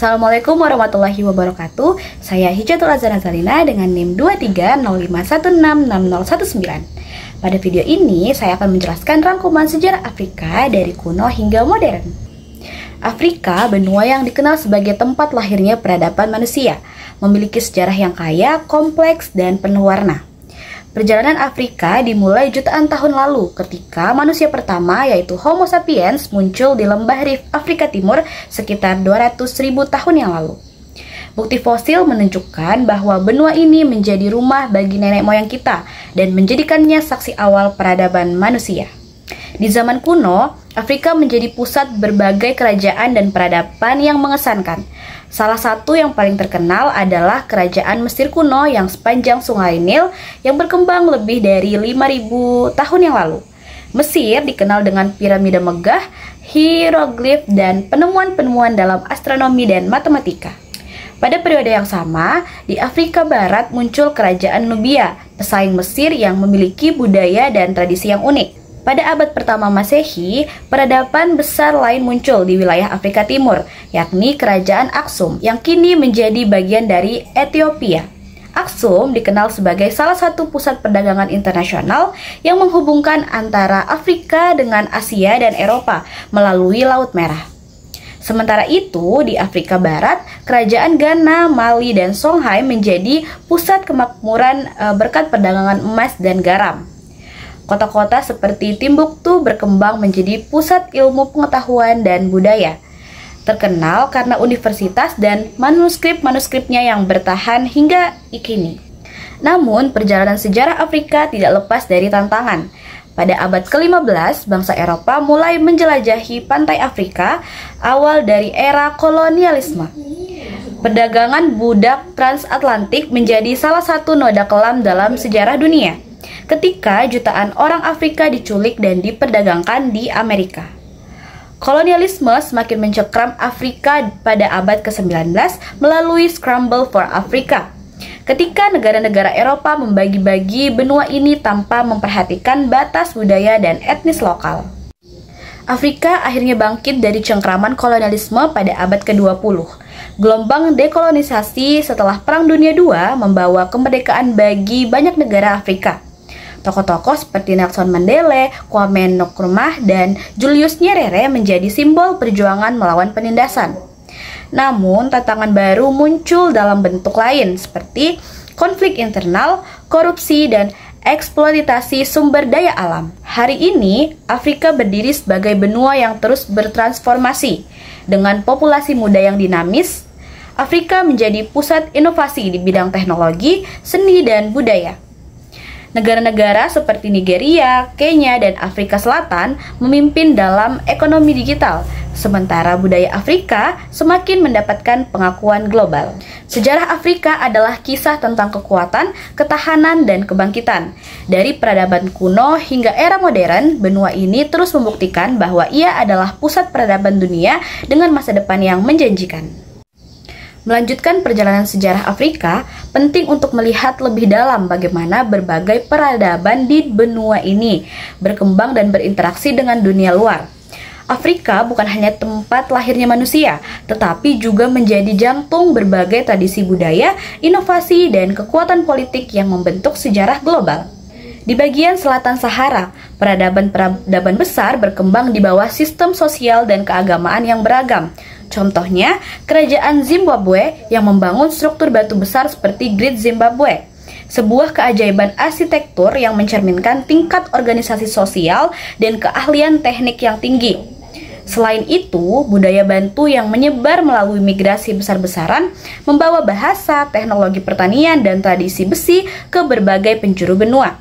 Assalamualaikum warahmatullahi wabarakatuh. Saya Hijatul Azhar Nazalina dengan NIM 2305166019. Pada video ini saya akan menjelaskan rangkuman sejarah Afrika dari kuno hingga modern. Afrika, benua yang dikenal sebagai tempat lahirnya peradaban manusia, memiliki sejarah yang kaya, kompleks, dan penuh warna. Perjalanan Afrika dimulai jutaan tahun lalu ketika manusia pertama yaitu Homo sapiens muncul di lembah Rift Afrika Timur sekitar 200.000 tahun yang lalu. Bukti fosil menunjukkan bahwa benua ini menjadi rumah bagi nenek moyang kita dan menjadikannya saksi awal peradaban manusia. Di zaman kuno, Afrika menjadi pusat berbagai kerajaan dan peradaban yang mengesankan. Salah satu yang paling terkenal adalah kerajaan Mesir kuno yang sepanjang sungai Nil yang berkembang lebih dari 5.000 tahun yang lalu. Mesir dikenal dengan piramida megah, hieroglif, dan penemuan-penemuan dalam astronomi dan matematika. Pada periode yang sama, di Afrika Barat muncul kerajaan Nubia, pesaing Mesir yang memiliki budaya dan tradisi yang unik. Pada abad pertama Masehi, peradaban besar lain muncul di wilayah Afrika Timur, yakni Kerajaan Aksum, yang kini menjadi bagian dari Ethiopia. Aksum dikenal sebagai salah satu pusat perdagangan internasional yang menghubungkan antara Afrika dengan Asia dan Eropa melalui Laut Merah. Sementara itu, di Afrika Barat, Kerajaan Ghana, Mali, dan Songhai menjadi pusat kemakmuran berkat perdagangan emas dan garam. Kota-kota seperti Timbuktu berkembang menjadi pusat ilmu pengetahuan dan budaya. Terkenal karena universitas dan manuskrip-manuskripnya yang bertahan hingga kini. Namun, perjalanan sejarah Afrika tidak lepas dari tantangan. Pada abad ke-15, bangsa Eropa mulai menjelajahi pantai Afrika awal dari era kolonialisme. Perdagangan budak transatlantik menjadi salah satu noda kelam dalam sejarah dunia, ketika jutaan orang Afrika diculik dan diperdagangkan di Amerika. Kolonialisme semakin mencekram Afrika pada abad ke-19 melalui Scramble for Africa, ketika negara-negara Eropa membagi-bagi benua ini tanpa memperhatikan batas budaya dan etnis lokal. Afrika akhirnya bangkit dari cengkraman kolonialisme pada abad ke-20. Gelombang dekolonisasi setelah Perang Dunia II membawa kemerdekaan bagi banyak negara Afrika. Tokoh-tokoh seperti Nelson Mandela, Kwame Nkrumah, dan Julius Nyerere menjadi simbol perjuangan melawan penindasan. Namun, tantangan baru muncul dalam bentuk lain seperti konflik internal, korupsi, dan eksploitasi sumber daya alam. Hari ini, Afrika berdiri sebagai benua yang terus bertransformasi. Dengan populasi muda yang dinamis, Afrika menjadi pusat inovasi di bidang teknologi, seni, dan budaya. Negara-negara seperti Nigeria, Kenya, dan Afrika Selatan memimpin dalam ekonomi digital, sementara budaya Afrika semakin mendapatkan pengakuan global. Sejarah Afrika adalah kisah tentang kekuatan, ketahanan, dan kebangkitan. Dari peradaban kuno hingga era modern, benua ini terus membuktikan bahwa ia adalah pusat peradaban dunia dengan masa depan yang menjanjikan. Melanjutkan perjalanan sejarah Afrika, penting untuk melihat lebih dalam bagaimana berbagai peradaban di benua ini berkembang dan berinteraksi dengan dunia luar. Afrika bukan hanya tempat lahirnya manusia, tetapi juga menjadi jantung berbagai tradisi budaya, inovasi, dan kekuatan politik yang membentuk sejarah global. Di bagian selatan Sahara, peradaban-peradaban besar berkembang di bawah sistem sosial dan keagamaan yang beragam. Contohnya, kerajaan Zimbabwe yang membangun struktur batu besar seperti Great Zimbabwe, sebuah keajaiban arsitektur yang mencerminkan tingkat organisasi sosial dan keahlian teknik yang tinggi. Selain itu, budaya Bantu yang menyebar melalui migrasi besar-besaran membawa bahasa, teknologi pertanian, dan tradisi besi ke berbagai penjuru benua.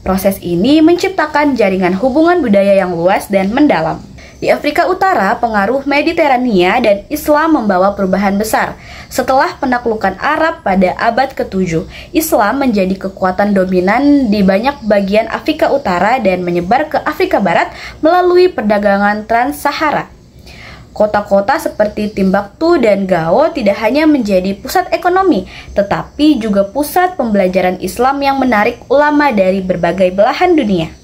Proses ini menciptakan jaringan hubungan budaya yang luas dan mendalam. Di Afrika Utara, pengaruh Mediterania dan Islam membawa perubahan besar. Setelah penaklukan Arab pada abad ke-7, Islam menjadi kekuatan dominan di banyak bagian Afrika Utara dan menyebar ke Afrika Barat melalui perdagangan Trans-Sahara. Kota-kota seperti Timbuktu dan Gao tidak hanya menjadi pusat ekonomi, tetapi juga pusat pembelajaran Islam yang menarik ulama dari berbagai belahan dunia.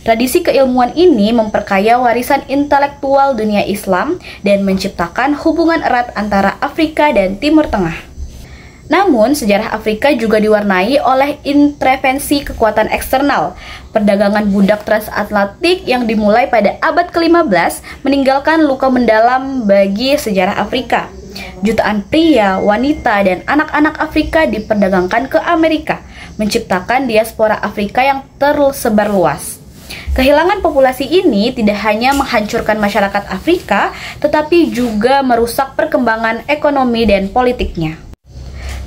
Tradisi keilmuan ini memperkaya warisan intelektual dunia Islam dan menciptakan hubungan erat antara Afrika dan Timur Tengah. Namun, sejarah Afrika juga diwarnai oleh intervensi kekuatan eksternal. Perdagangan budak transatlantik yang dimulai pada abad ke-15 meninggalkan luka mendalam bagi sejarah Afrika. Jutaan pria, wanita, dan anak-anak Afrika diperdagangkan ke Amerika, menciptakan diaspora Afrika yang tersebar luas. Kehilangan populasi ini tidak hanya menghancurkan masyarakat Afrika, tetapi juga merusak perkembangan ekonomi dan politiknya.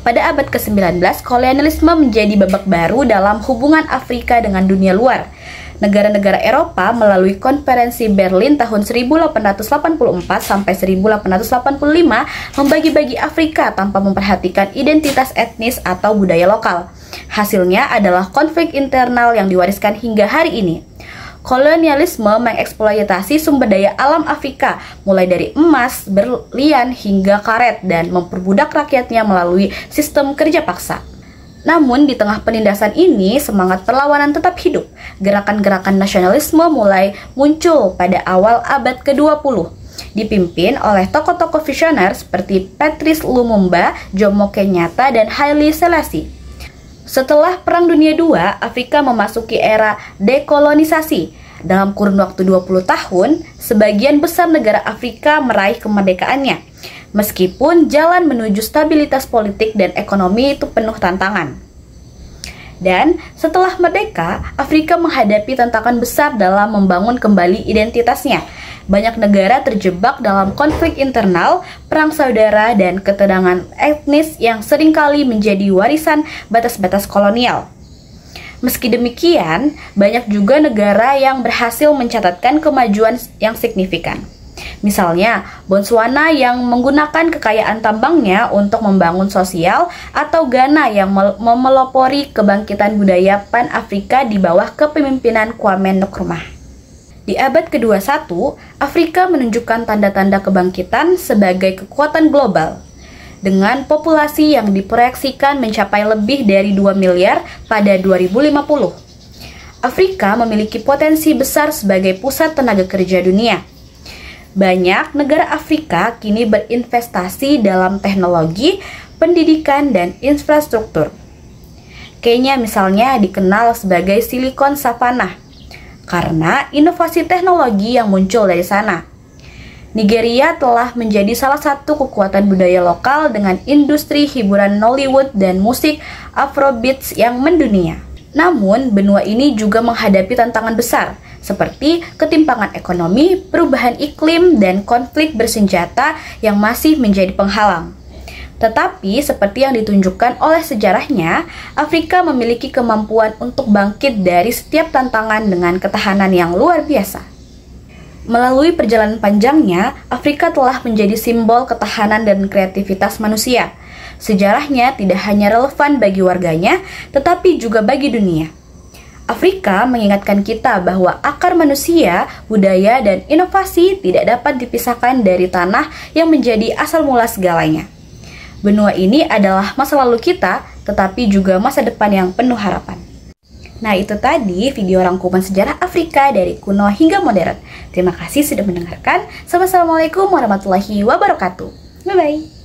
Pada abad ke-19, kolonialisme menjadi babak baru dalam hubungan Afrika dengan dunia luar. Negara-negara Eropa melalui Konferensi Berlin tahun 1884 sampai 1885 membagi-bagi Afrika tanpa memperhatikan identitas etnis atau budaya lokal. Hasilnya adalah konflik internal yang diwariskan hingga hari ini. Kolonialisme mengeksploitasi sumber daya alam Afrika, mulai dari emas, berlian, hingga karet, dan memperbudak rakyatnya melalui sistem kerja paksa. Namun, di tengah penindasan ini, semangat perlawanan tetap hidup. Gerakan-gerakan nasionalisme mulai muncul pada awal abad ke-20, dipimpin oleh tokoh-tokoh visioner seperti Patrice Lumumba, Jomo Kenyatta, dan Haile Selassie. Setelah Perang Dunia II, Afrika memasuki era dekolonisasi. Dalam kurun waktu 20 tahun, sebagian besar negara Afrika meraih kemerdekaannya. Meskipun jalan menuju stabilitas politik dan ekonomi itu penuh tantangan. Dan setelah merdeka, Afrika menghadapi tantangan besar dalam membangun kembali identitasnya. Banyak negara terjebak dalam konflik internal, perang saudara, dan ketegangan etnis yang seringkali menjadi warisan batas-batas kolonial. Meski demikian, banyak juga negara yang berhasil mencatatkan kemajuan yang signifikan. Misalnya, Botswana yang menggunakan kekayaan tambangnya untuk membangun sosial, atau Ghana yang memelopori kebangkitan budaya Pan-Afrika di bawah kepemimpinan Kwame Nkrumah. Di abad ke-21, Afrika menunjukkan tanda-tanda kebangkitan sebagai kekuatan global. Dengan populasi yang diproyeksikan mencapai lebih dari 2 miliar pada 2050. Afrika memiliki potensi besar sebagai pusat tenaga kerja dunia. Banyak negara Afrika kini berinvestasi dalam teknologi, pendidikan, dan infrastruktur. Kenya misalnya dikenal sebagai Silicon Savannah karena inovasi teknologi yang muncul dari sana. Nigeria telah menjadi salah satu kekuatan budaya lokal dengan industri hiburan Nollywood dan musik Afrobeats yang mendunia. Namun, benua ini juga menghadapi tantangan besar, seperti ketimpangan ekonomi, perubahan iklim, dan konflik bersenjata yang masih menjadi penghalang. Tetapi, seperti yang ditunjukkan oleh sejarahnya, Afrika memiliki kemampuan untuk bangkit dari setiap tantangan dengan ketahanan yang luar biasa. Melalui perjalanan panjangnya, Afrika telah menjadi simbol ketahanan dan kreativitas manusia. Sejarahnya tidak hanya relevan bagi warganya, tetapi juga bagi dunia. Afrika mengingatkan kita bahwa akar manusia, budaya, dan inovasi tidak dapat dipisahkan dari tanah yang menjadi asal mula segalanya. Benua ini adalah masa lalu kita, tetapi juga masa depan yang penuh harapan. Nah, itu tadi video rangkuman sejarah Afrika dari kuno hingga modern. Terima kasih sudah mendengarkan. Wassalamualaikum warahmatullahi wabarakatuh. Bye-bye.